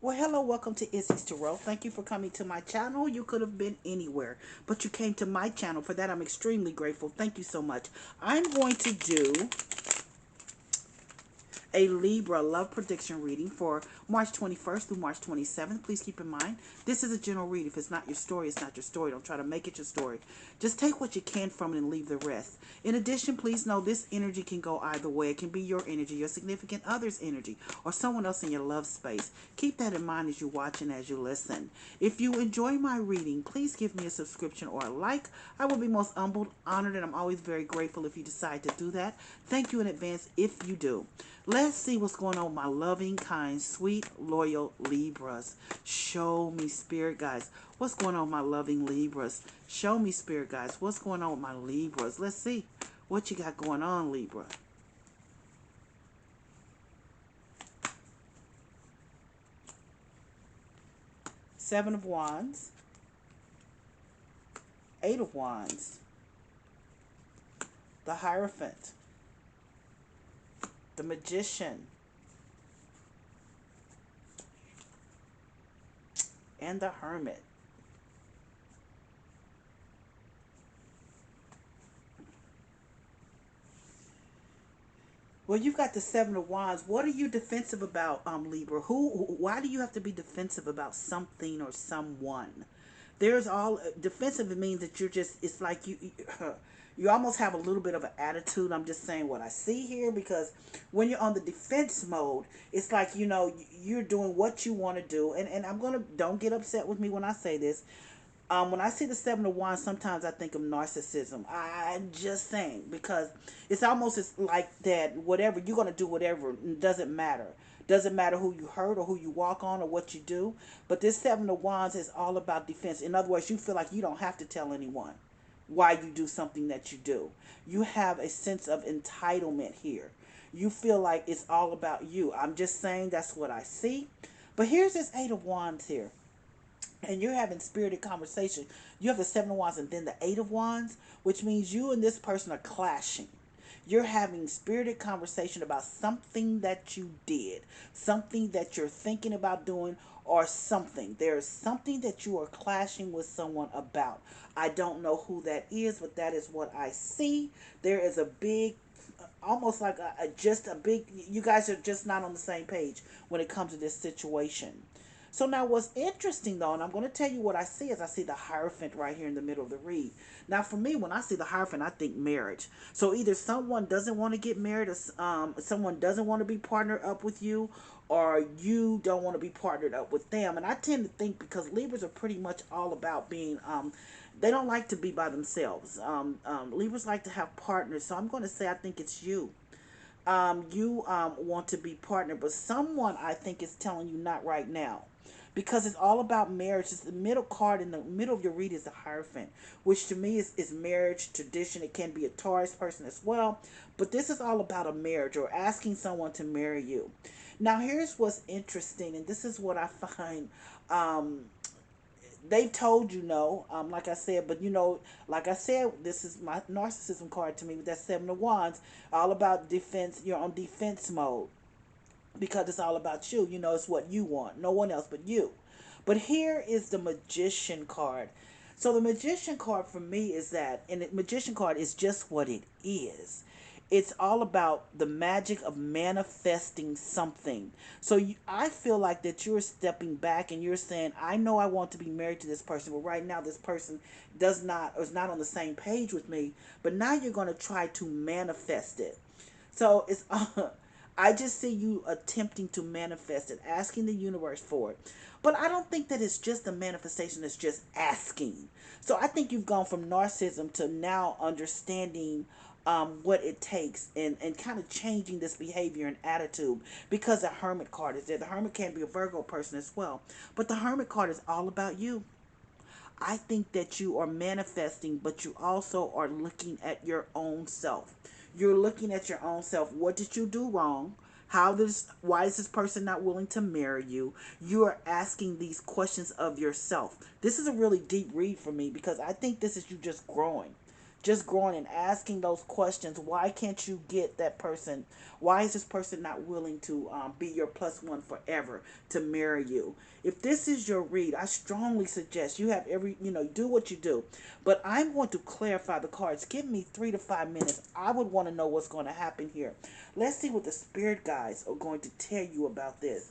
Well, hello, welcome to Izzy's Tarot. Thank you for coming to my channel. You could have been anywhere, but you came to my channel. For that, I'm extremely grateful. Thank you so much. I'm going to do a Libra love prediction reading for March 21st through March 27th. Please keep in mind, this is a general read. If it's not your story, it's not your story. Don't try to make it your story. Just take what you can from it and leave the rest. In addition, please know this energy can go either way. It can be your energy, your significant other's energy, or someone else in your love space. Keep that in mind as you watch and as you listen. If you enjoy my reading, please give me a subscription or a like. I will be most humbled, honored, and I'm always very grateful if you decide to do that. Thank you in advance if you do. Let's see what's going on with my loving, kind, sweet, loyal Libras. Show me, Spirit guys. What's going on with my loving Libras? Show me, Spirit guys. What's going on with my Libras? Let's see what you got going on, Libra. Seven of Wands. Eight of Wands. The Hierophant. The Magician. And the Hermit. Well, you've got the Seven of Wands. What are you defensive about, Libra? Why do you have to be defensive about something or someone? There's all defensive. It means that you're just. It's like you almost have a little bit of an attitude. I'm just saying what I see here because when you're on the defense mode, it's like you're doing what you want to do. And I'm gonna don't get upset with me when I say this. When I see the Seven of Wands, sometimes I think of narcissism. I'm just saying because it's almost like that. Whatever you're gonna do, whatever it doesn't matter. Doesn't matter who you hurt or who you walk on or what you do. But this Seven of Wands is all about defense. In other words, you feel like you don't have to tell anyone why you do something that you do. You have a sense of entitlement here. You feel like it's all about you. I'm just saying that's what I see. But here's this Eight of Wands here, and you're having spirited conversation. You have the Seven of Wands and then the Eight of Wands, which means you and this person are clashing. You're having spirited conversation about something that you did, something that you're thinking about doing, or something. There's something that you are clashing with someone about. I don't know who that is, but that is what I see. There is a big, almost like just a big, you guys are just not on the same page when it comes to this situation. So now what's interesting though, and I'm going to tell you what I see, is I see the Hierophant right here in the middle of the read. Now for me, when I see the Hierophant, I think marriage. So either someone doesn't want to get married, or someone doesn't want to be partnered up with you, or you don't want to be partnered up with them. And I tend to think because Libras are pretty much all about being, they don't like to be by themselves. Libras like to have partners. So I'm going to say I think it's you. You want to be partnered, but someone I think is telling you not right now because it's all about marriage. It's the middle card in the middle of your read is the Hierophant, which to me is marriage, tradition. It can be a Taurus person as well, but this is all about a marriage or asking someone to marry you. Now, here's what's interesting, and this is what I find. They've told you no, like I said, but like I said, this is my narcissism card to me with that Seven of Wands, all about defense. You're on defense mode because it's all about you. It's what you want, no one else but you. But here is the Magician card. So the Magician card for me is that, and the Magician card is just what it is. It's all about the magic of manifesting something. So I feel like that you're stepping back and you're saying, I know I want to be married to this person, but right now this person does not, or is not on the same page with me. But now you're going to try to manifest it. So it's I just see you attempting to manifest it, asking the universe for it. But I don't think that it's just a manifestation, it's just asking. So I think you've gone from narcissism to now understanding what it takes, and kind of changing this behavior and attitude because the Hermit card is there. The Hermit can be a Virgo person as well. But the Hermit card is all about you. I think that you are manifesting, but you also are looking at your own self. You're looking at your own self. What did you do wrong? Why is this person not willing to marry you? You are asking these questions of yourself. This is a really deep read for me because I think this is you just growing. just growing and asking those questions. Why can't you get that person? Why is this person not willing to be your plus one forever, to marry you? If this is your read, I strongly suggest you have every, do what you do. But I'm going to clarify the cards. Give me 3 to 5 minutes. I would want to know what's going to happen here. Let's see what the spirit guides are going to tell you about this.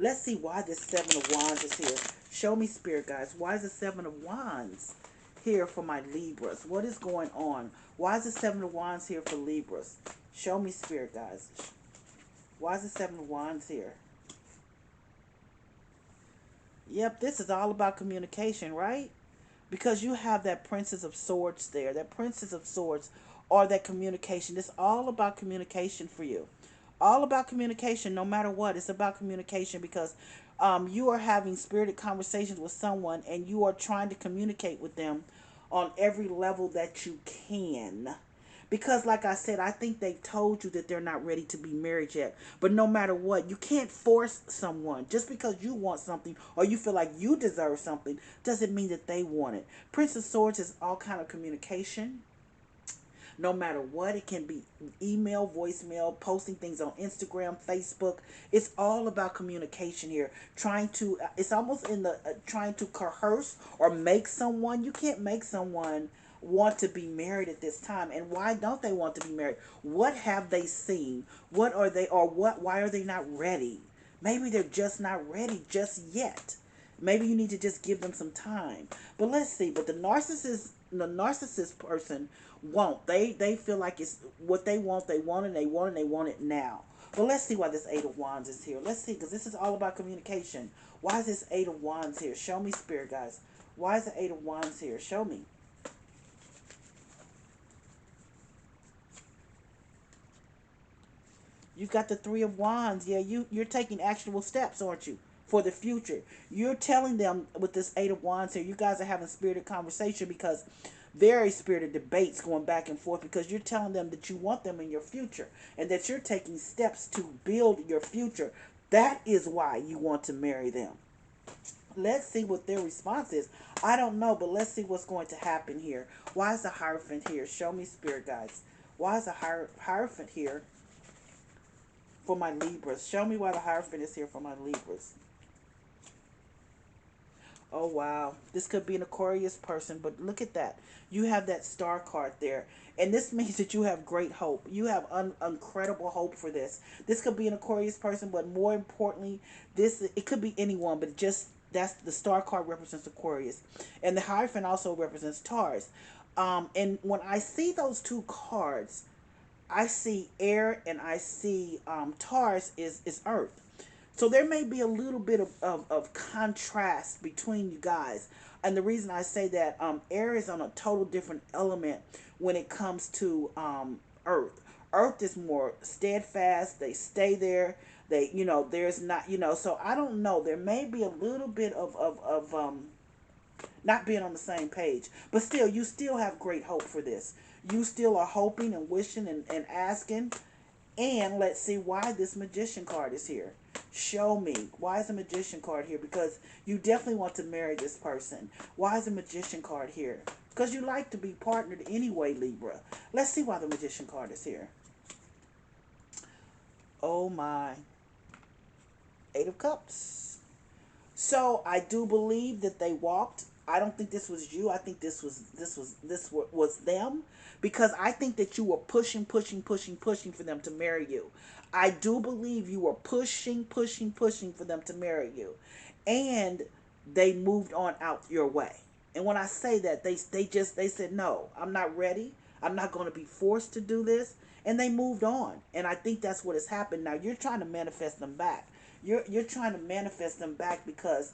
Let's see why this Seven of Wands is here. Show me, spirit guides. Why is the Seven of Wands here for my Libras? What is going on? Why is the Seven of Wands here for Libras? Show me, spirit guides. Why is the Seven of Wands here? Yep, this is all about communication, right? Because you have that Princess of Swords there. That Princess of Swords, or that communication. It's all about communication for you. All about communication, no matter what. It's about communication because you are having spirited conversations with someone and you are trying to communicate with them on every level that you can. Because, like I said, I think they told you that they're not ready to be married yet. But no matter what, you can't force someone. Just because you want something or you feel like you deserve something doesn't mean that they want it. Prince of Swords is all kind of communication. No matter what, it can be email, voicemail, posting things on Instagram, Facebook. It's all about communication here. It's almost in the trying to coerce or make someone. You can't make someone want to be married at this time. And why don't they want to be married? What have they seen? What are they, or why are they not ready? Maybe they're just not ready just yet. Maybe you need to just give them some time. But let's see. But the narcissist person won't. They feel like it's what they want. They want it. They want it. They want it now. But let's see why this Eight of Wands is here. Let's see, because this is all about communication. Why is this Eight of Wands here? Show me, spirit guys. Why is the Eight of Wands here? Show me. You've got the Three of Wands. Yeah, you're taking actionable steps, aren't you? For the future. You're telling them with this Eight of Wands here, you guys are having spirited conversation because very spirited debates going back and forth because you're telling them that you want them in your future and that you're taking steps to build your future. That is why you want to marry them. Let's see what their response is. I don't know, but let's see what's going to happen here. Why is the Hierophant here? Show me, spirit guides. Why is the Hierophant here for my Libras? Show me why the Hierophant is here for my Libras. Oh, wow. This could be an Aquarius person, but look at that. You have that star card there. And this means that you have great hope. You have incredible hope for this. This could be an Aquarius person, but more importantly, it could be anyone, but just that's the star card represents Aquarius. And the Hierophant also represents Taurus. And when I see those two cards, I see air and I see Taurus is earth. So there may be a little bit of contrast between you guys. And the reason I say that, air is on a total different element when it comes to earth. Earth is more steadfast. They stay there. There's not, so I don't know. There may be a little bit of not being on the same page. But still, you still have great hope for this. You still are hoping and wishing and asking. And let's see why this Magician card is here. Show me. Why is the Magician card here? Because you definitely want to marry this person. Why is the Magician card here? Because you like to be partnered anyway, Libra. Let's see why the Magician card is here. Oh my. Eight of Cups. So I do believe that they walked. I don't think this was you. I think this was them, because I think that you were pushing for them to marry you. I do believe you were pushing for them to marry you, and they moved on out your way. And when I say that, they said no, I'm not ready. I'm not going to be forced to do this, and they moved on. And I think that's what has happened. Now you're trying to manifest them back. You're trying to manifest them back because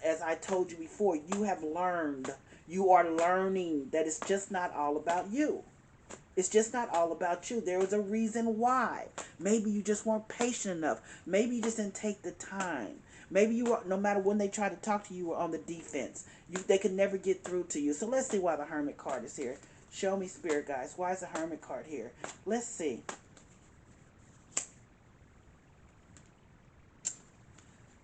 as I told you before, you are learning that it's just not all about you. It's just not all about you. There was a reason why. Maybe you just weren't patient enough. Maybe you just didn't take the time. Maybe you were, no matter when they tried to talk to you, were on the defense. They could never get through to you. So let's see why the Hermit card is here. Show me, spirit guys. Why is the Hermit card here? Let's see.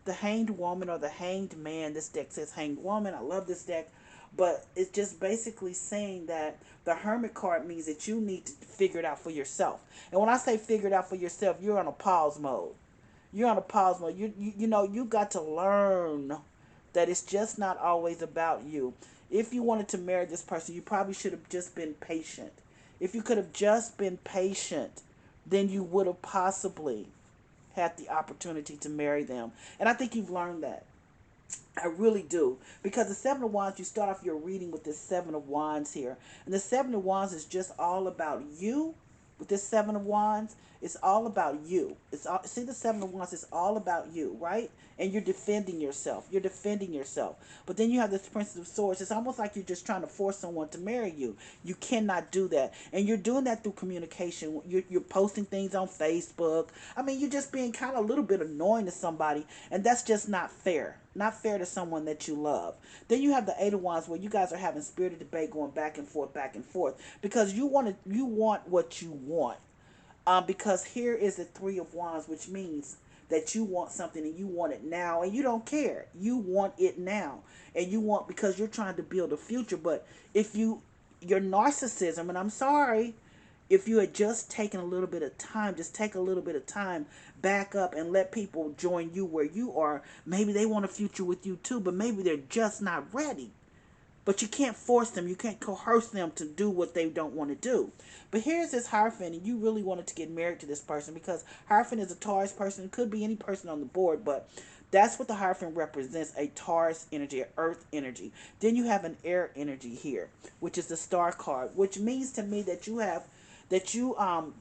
The Hanged Woman or the Hanged Man. This deck says Hanged Woman. I love this deck. But it's just basically saying that the Hermit card means that you need to figure it out for yourself. And when I say figure it out for yourself, you're on a pause mode. You're on a pause mode. You know, you got to learn that it's just not always about you. If you wanted to marry this person, you probably should have just been patient. If you could have just been patient, then you would have possibly had the opportunity to marry them. And I think you've learned that. I really do. Because the Seven of Wands, you start off your reading with this Seven of Wands here. And the Seven of Wands is just all about you. With this Seven of Wands, it's all about you. It's all, see, the Seven of Wands is all about you, right? And you're defending yourself. You're defending yourself. But then you have this Princess of Swords. It's almost like you're just trying to force someone to marry you. You cannot do that. And you're doing that through communication. You're posting things on Facebook. I mean, you're just being kind of a little bit annoying to somebody. And that's just not fair. Not fair to someone that you love. Then you have the Eight of Wands, where you guys are having spirited debate, going back and forth, because you want what you want. Because here is the Three of Wands, which means that you want something and you want it now, and you don't care. You want it now, and you want, because you're trying to build a future. But if your narcissism, and I'm sorry, if you had just taken a little bit of time, just take a little bit of time, back up and let people join you where you are. Maybe they want a future with you too, but maybe they're just not ready. But you can't force them. You can't coerce them to do what they don't want to do. But here's this Hierophant, and you really wanted to get married to this person, because Hierophant is a Taurus person. It could be any person on the board, but that's what the Hierophant represents, a Taurus energy, an earth energy. Then you have an air energy here, which is the Star card, which means to me that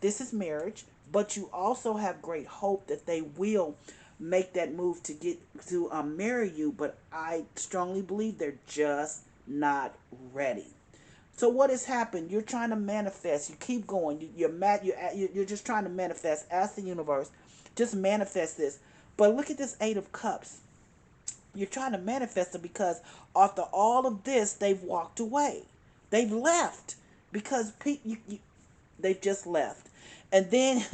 this is marriage, but you also have great hope that they will make that move to get to marry you. But I strongly believe they're just not ready. So what has happened? You're trying to manifest. You keep going. You're mad. You're just trying to manifest. Ask the universe, just manifest this. But look at this Eight of Cups. You're trying to manifest it because after all of this, they've walked away. They've left because they've just left. And then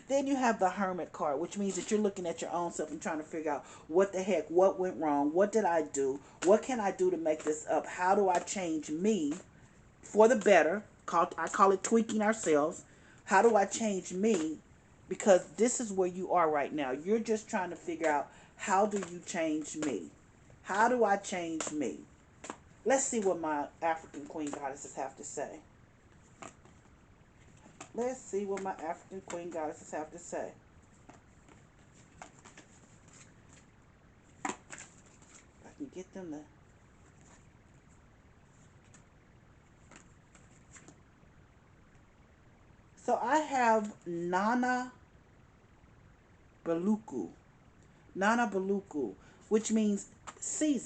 then you have the Hermit card, which means that you're looking at your own self and trying to figure out what the heck, what went wrong, what did I do, what can I do to make this up, how do I change me for the better. I call it tweaking ourselves. How do I change me? Because this is where you are right now. You're just trying to figure out, how do you change me? How do I change me? Let's see what my African Queen Goddesses have to say. Let's see what my African Queen Goddesses have to say. I can get them to... So I have Nana Baluku. Nana Baluku, which means season.